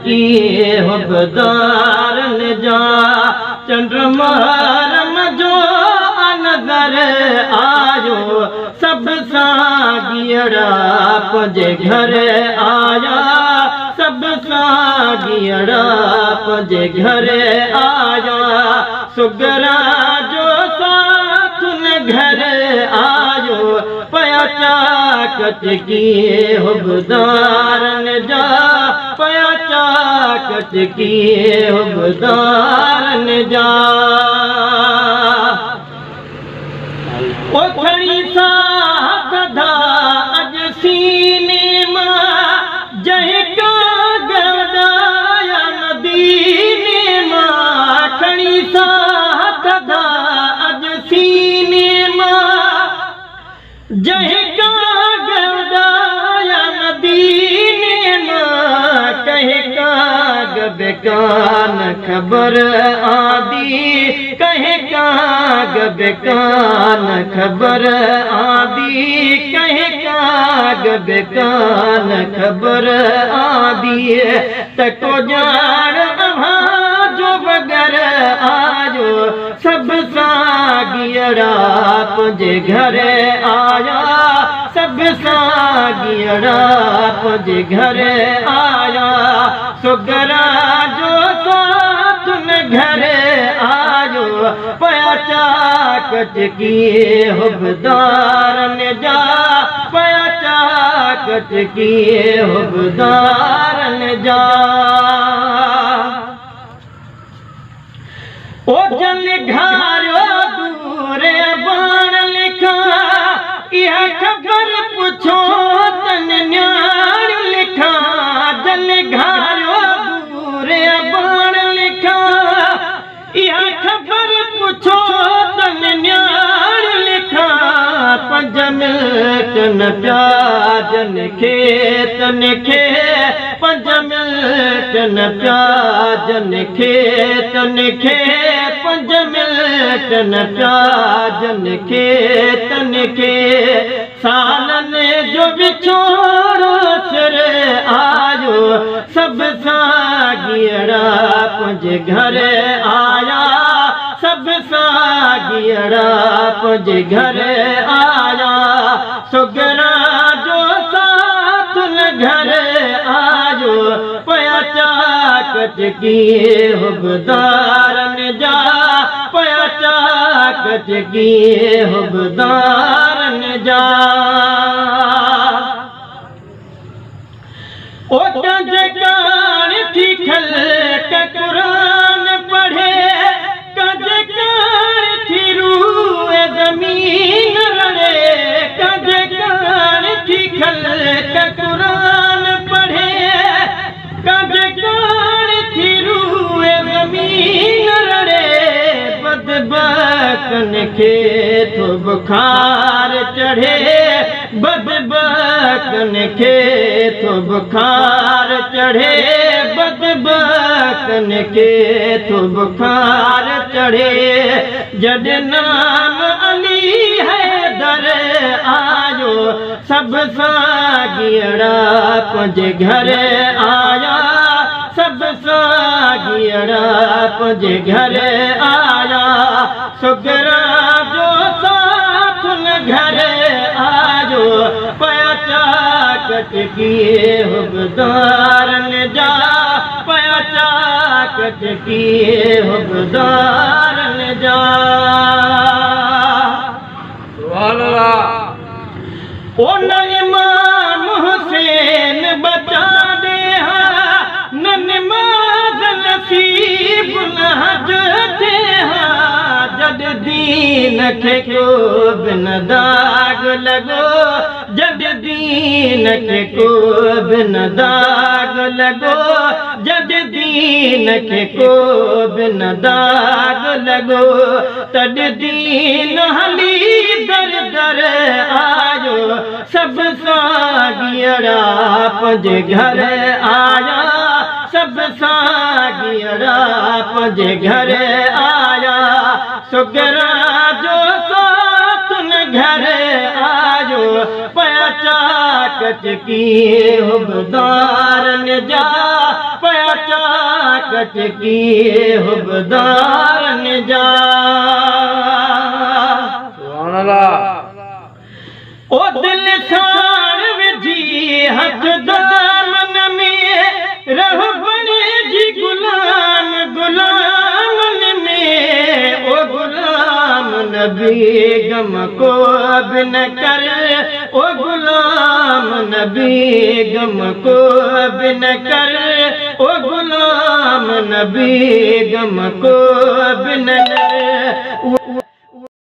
किए हुबदार ने जा चंद्रमारम जो नजर आयो सब सागियड़ा पंजे घर आया सब सागियड़ा पंजे घर आया सुगरा जो साथ न घर आयो पया चाकच किए हुबदार ने जा पया चाकच किए हुबदार ने जा ओखड़ी सा गधा अज सीने मां जय का गदाया मदीने मां खड़ी सा गधा अज सीने मां जय का गदाया मदीने मां कहे का बेकान खबर आदि कहे का बेकान खबर आदि कहे का बेकान खबर आदि तको जान जो बगर आयो सब सागियड़ा पंजे घर आया सब सागियड़ा पंजे घर आया सुगरा जो साथ में घर आयो पया चाकच किए हुबदार ने जा पया चाकच किए हुबदार ने जा ओ जल घारो दूरे बाण लिखा यह खबर पूछो तन न्याण लिखा जल घारो दूरे बाण लिखा यह खबर पूछो तन न्याण लिखा पंज मिनट न प्याजन खेतन खे पंज मिनट न प्याजन खेतन खे पंज मिनट न प्याजन खेतन खे सालन जो बिछोड़ो सिर आयो सब सागियड़ा पंजे घर आया सब सागियड़ा पंजे घर आया सुगरा जो साथ न घर आयो पया चाकच किए हुबदार ने जा पया चाकच किए हुबदार ने जा ओ कजकान थी खल का कुरान पढ़े कजकान थी रूए जमीन रड़े कजकान थी खल का कुरान पढ़े कजकान थी रूए जमीन रड़े बदबकन के तो बुखार चढ़े बदबकन के तो बुखार चढ़े बदबकन के तो बुखार चढ़े जद नाम अली है दर आयो सब सागियड़ा पंजे घर आया सब सागियड़ा पंजे घर आया सुगरा जो साथ न घर आयो पया चाकच किए हुबदार ने जा पया चाकच किए हुबदार ने जा सुभान अल्लाह ओ न इमाम हुसैन बचा दे न नमाज नसीब न हज थे जद दीन खे को बिन दाग लगो जद दीन खे को बिन दाग लगो जद दीन खे को बिन दाग लगो तद दीन हली दर दर आयो सब सागियड़ा पंजे घर आया सब सागियरा पंहिंजे घर आया सुगरा जो सातुन घर आयो पयाचा कचकी हुबदारन जा पयाचा कचकी हुबदारन जा सुभान अल्लाह। ओ दिल सार विझी हथ दामन में रह बने जी गुलाम गुलामन में ओ गुलाम नबी गम को अब न कर ओ गुलाम नबी गम को अब न कर ओ गुलाम नबी गम को अब न कर